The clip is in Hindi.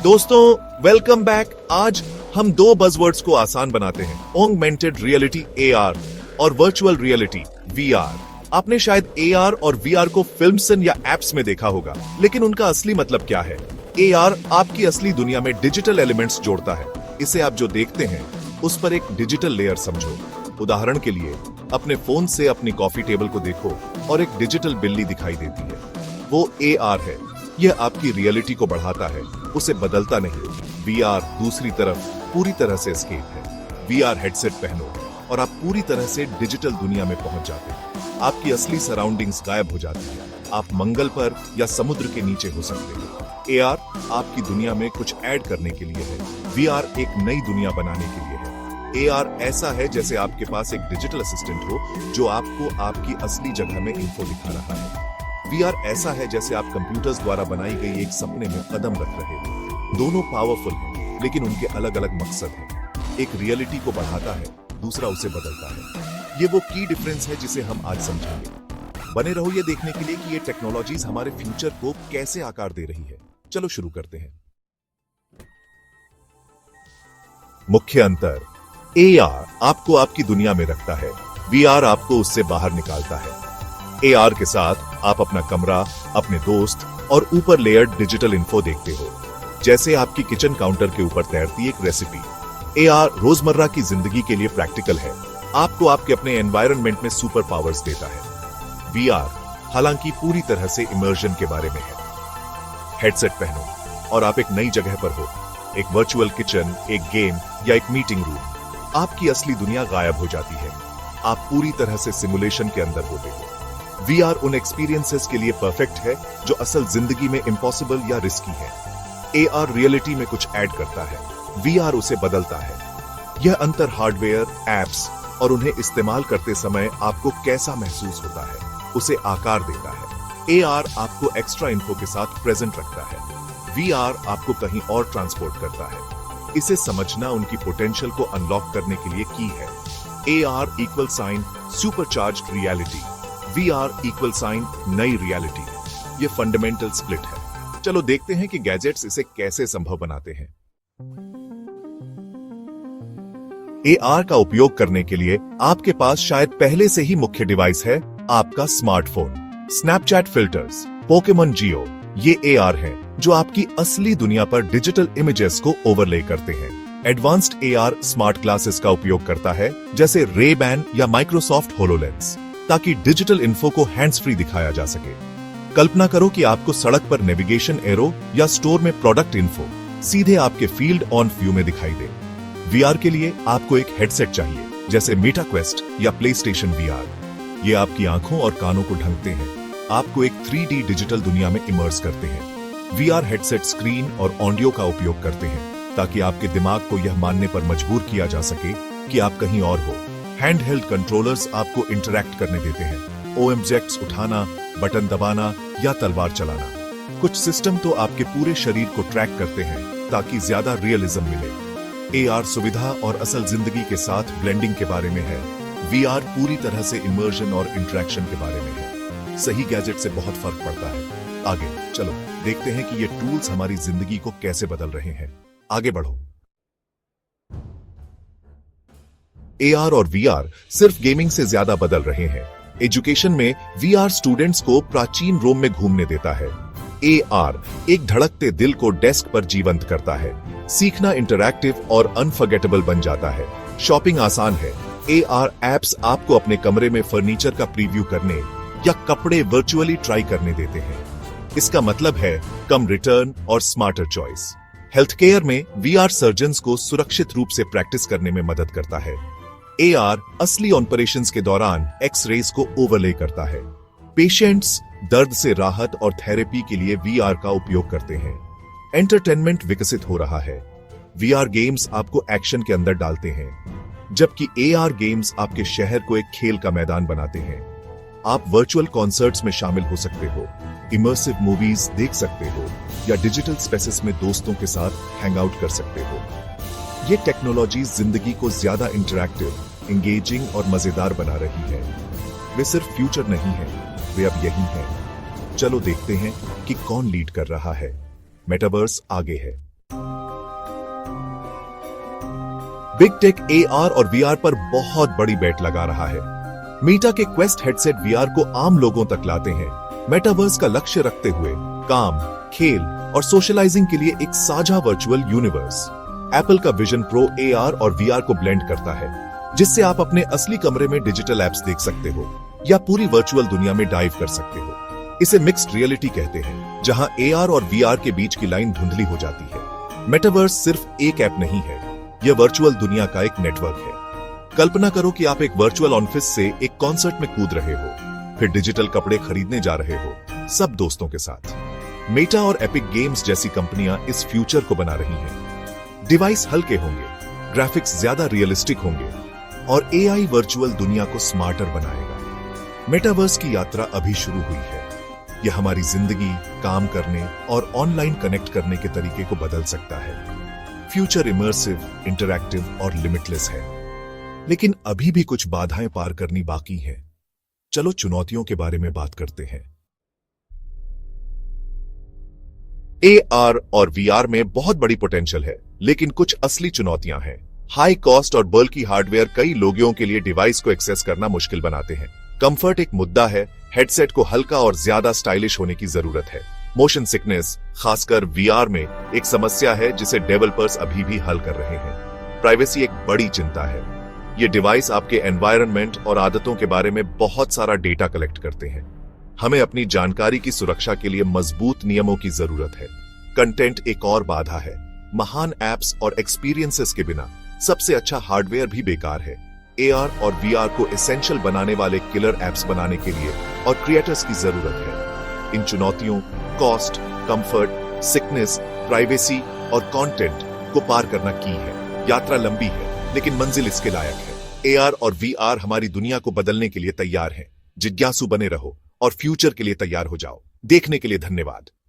दोस्तों वेलकम बैक। आज हम दो बज़वर्ड्स को आसान बनाते हैं, ऑगमेंटेड रियलिटी AR और वर्चुअल रियलिटी VR। आपने शायद AR और VR को फिल्म्स या एप्स में देखा होगा, लेकिन उनका असली मतलब क्या है? AR आपकी असली दुनिया में डिजिटल एलिमेंट्स जोड़ता है। इसे आप जो देखते हैं उस पर एक डिजिटल लेयर समझो। उदाहरण के लिए अपने फोन से अपनी कॉफी टेबल को देखो और एक डिजिटल बिल्ली दिखाई देती है, वो AR है। यह आपकी रियलिटी को बढ़ाता है, उसे बदलता नहीं। VR दूसरी तरफ पूरी तरह से एस्केप है। VR हेडसेट पहनो और आप पूरी तरह से डिजिटल दुनिया में पहुंच जाते हैं। आपकी असली सराउंडिंग्स गायब हो जाती है। आप मंगल पर या समुद्र के नीचे हो सकते हैं। AR आपकी दुनिया में कुछ ऐड करने के लिए है, VR एक नई दुनिया बनाने के लिए है। AR ऐसा है जैसे आपके पास एक डिजिटल असिस्टेंट हो जो आपको आपकी असली जगह में इंफो दिखा रहा है। VR ऐसा है जैसे आप कंप्यूटर्स द्वारा बनाई गई एक सपने में कदम रख रहे हो। दोनों पावरफुल हैं, लेकिन उनके अलग अलग मकसद हैं। एक रियलिटी को बढ़ाता है, दूसरा उसे बदलता है। ये वो की डिफरेंस है जिसे हम आज समझेंगे। बने रहो ये देखने के लिए कि ये टेक्नोलॉजीज हमारे फ्यूचर को कैसे आकार दे रही है। चलो शुरू करते हैं। मुख्य अंतर: AR आपको आपकी दुनिया में रखता है, VR आपको उससे बाहर निकालता है। AR के साथ आप अपना कमरा, अपने दोस्त और ऊपर लेयर्ड डिजिटल इन्फो देखते हो, जैसे आपकी किचन काउंटर के ऊपर तैरती एक रेसिपी। AR रोजमर्रा की जिंदगी के लिए प्रैक्टिकल है, आपको आपके अपने एनवायरनमेंट में सुपर पावर्स देता है। VR हालांकि पूरी तरह से इमर्जन के बारे में है। हेडसेट पहनो और आप एक नई जगह पर हो, एक वर्चुअल किचन, एक गेम या एक मीटिंग रूम। आपकी असली दुनिया गायब हो जाती है, आप पूरी तरह से सिमुलेशन के अंदर होते हो। VR उन एक्सपीरियंसेस के लिए परफेक्ट है जो असल जिंदगी में इम्पॉसिबल या रिस्की है। AR रियलिटी में कुछ ऐड करता है, VR उसे बदलता है। यह अंतर हार्डवेयर, एप्स और उन्हें इस्तेमाल करते समय आपको कैसा महसूस होता है, उसे आकार देता है। AR आपको एक्स्ट्रा इन्फो के साथ प्रेजेंट रखता है, VR आपको कहीं और ट्रांसपोर्ट करता है। इसे समझना उनकी पोटेंशियल को अनलॉक करने के लिए की है। AR equal sign supercharged reality, VR equal sign नई रियलिटी। ये फंडामेंटल स्प्लिट है। चलो देखते हैं कि गैजेट्स इसे कैसे संभव बनाते हैं। AR का उपयोग करने के लिए आपके पास शायद पहले से ही मुख्य डिवाइस है, आपका स्मार्टफोन। स्नैपचैट फिल्टर्स, पोकेमॉन जियो, ये AR है जो आपकी असली दुनिया पर डिजिटल इमेजेस को ओवरले करते हैं। एडवांस्ड AR स्मार्ट ग्लासेस का उपयोग करता है, जैसे Ray-Ban या माइक्रोसॉफ्ट HoloLens, ताकि डिजिटल इन्फो को हैंड्स फ्री दिखाया जा सके। कल्पना करो कि आपको सड़क पर नेविगेशन एरो या स्टोर में प्रोडक्ट इन्फो सीधे आपके फील्ड ऑन व्यू में दिखाई दे। VR के लिए आपको एक हेडसेट चाहिए, जैसे मेटा क्वेस्ट या प्लेस्टेशन VR। ये आपकी आंखों और कानों को ढंकते हैं, आपको एक 3D डिजिटल दुनिया में इमर्स करते हैं। VR हेडसेट स्क्रीन और ऑडियो का उपयोग करते हैं, ताकि आपके दिमाग को यह मानने पर मजबूर किया जा सके कि आप कहीं और हो। हैंड हेल्ड कंट्रोलर्स आपको इंटरैक्ट करने देते हैं, ऑब्जेक्ट्स उठाना, बटन दबाना या तलवार चलाना। कुछ सिस्टम तो आपके पूरे शरीर को ट्रैक करते हैं ताकि ज्यादा रियलिज्म मिले। AR सुविधा और असल जिंदगी के साथ ब्लेंडिंग के बारे में है, VR पूरी तरह से इमर्जन और इंटरेक्शन के बारे में है। सही गैजेट से बहुत फर्क पड़ता है। आगे चलो देखते हैं कि ये टूल्स हमारी जिंदगी को कैसे बदल रहे हैं। आगे बढ़ो। AR और VR सिर्फ गेमिंग से ज्यादा बदल रहे हैं। एजुकेशन में VR स्टूडेंट्स को प्राचीन रोम में घूमने देता है। AR एक धड़कते दिल को डेस्क पर जीवंत करता है। सीखना इंटरैक्टिव और अनफॉरगेटेबल बन जाता है। शॉपिंग आसान है। AR एप्स आपको अपने कमरे में फर्नीचर का प्रीव्यू करने या कपड़े वर्चुअली ट्राई करने देते हैं। इसका मतलब है कम रिटर्न और स्मार्टर चॉइस। हेल्थ केयर में VR सर्जन्स को सुरक्षित रूप से प्रैक्टिस करने में मदद करता है। AR असली ऑपरेशंस के दौरान एक्स-रेज को ओवरले करता है। पेशेंट्स दर्द से राहत और थेरेपी के लिए VR का उपयोग करते हैं। एंटरटेनमेंट विकसित हो रहा है। VR गेम्स आपको एक्शन के अंदर डालते हैं, जबकि AR गेम्स आपके शहर को एक खेल का मैदान बनाते हैं। आप वर्चुअल कॉन्सर्ट्स में शामिल हो सकते हो, इमर्सिव मूवीज देख सकते हो या डिजिटल स्पेसेस में दोस्तों के साथ हैंग आउट कर सकते हो। ये टेक्नोलॉजी जिंदगी को ज्यादा इंटरैक्टिव, एंगेजिंग और मजेदार बना रही है। वे सिर्फ फ्यूचर नहीं है, वे अब यही हैं। चलो देखते हैं कि कौन लीड कर रहा है। मेटावर्स आगे है। बिग टेक एआर और वीआर पर बहुत बड़ी बेट लगा रहा है। मीटा के क्वेस्ट हेडसेट वीआर को आम लोगों तक लाते हैं, मेटावर्स का लक्ष्य रखते हुए काम, खेल और सोशलाइजिंग के लिए एक साझा वर्चुअल यूनिवर्स। एप्पल का विजन प्रो एआर और वीआर को ब्लेंड करता है, जिससे आप अपने असली कमरे में डिजिटल एप्स देख सकते हो या पूरी वर्चुअल दुनिया में डाइव कर सकते हो। इसे मिक्स्ड रियलिटी कहते हैं, जहां एआर और वीआर के बीच की लाइन धुंधली हो जाती है। मेटावर्स सिर्फ एक ऐप नहीं है, यह वर्चुअल दुनिया का एक नेटवर्क है। कल्पना करो कि आप एक वर्चुअल ऑफिस से एक कॉन्सर्ट में कूद रहे हो, फिर डिजिटल कपड़े खरीदने जा रहे हो, सब दोस्तों के साथ। मेटा और एपिक गेम्स जैसी कंपनियां इस फ्यूचर को बना रही हैं। डिवाइस हल्के होंगे, ग्राफिक्स ज्यादा रियलिस्टिक होंगे और एआई वर्चुअल दुनिया को स्मार्टर बनाएगा। मेटावर्स की यात्रा अभी शुरू हुई है। यह हमारी जिंदगी, काम करने और ऑनलाइन कनेक्ट करने के तरीके को बदल सकता है। फ्यूचर इमर्सिव, इंटरैक्टिव और लिमिटलेस है, लेकिन अभी भी कुछ बाधाएं पार करनी बाकी हैं। चलो चुनौतियों के बारे में बात करते हैं। एआर और वीआर में बहुत बड़ी पोटेंशियल है, लेकिन कुछ असली चुनौतियां हैं। हाई कॉस्ट और बल्की हार्डवेयर कई लोगों के लिए डिवाइस को एक्सेस करना मुश्किल बनाते हैं। कंफर्ट एक मुद्दा है, हेडसेट को हल्का और ज्यादा स्टाइलिश होने की जरूरत है। मोशन सिकनेस, खासकर वीआर में, एक समस्या है जिसे डेवलपर्स अभी भी हल कर रहे हैं। प्राइवेसी एक बड़ी चिंता है। ये डिवाइस आपके एनवायरनमेंट और आदतों के बारे में बहुत सारा डेटा कलेक्ट करते हैं। हमें अपनी जानकारी की सुरक्षा के लिए मजबूत नियमों की जरूरत है। कंटेंट एक और बाधा है। महान एप्स और एक्सपीरियंसेस के बिना सबसे अच्छा हार्डवेयर भी बेकार है। एआर और वीआर को एसेंशियल बनाने वाले किलर एप्स बनाने के लिए और क्रिएटर्स की जरूरत है। इन चुनौतियों, कॉस्ट, कंफर्ट, सिकनेस, प्राइवेसी और कंटेंट को पार करना की है। यात्रा लंबी है, लेकिन मंजिल इसके लायक है। एआर और वीआर हमारी दुनिया को बदलने के लिए तैयार हैं। जिज्ञासु बने रहो और फ्यूचर के लिए तैयार हो जाओ। देखने के लिए धन्यवाद।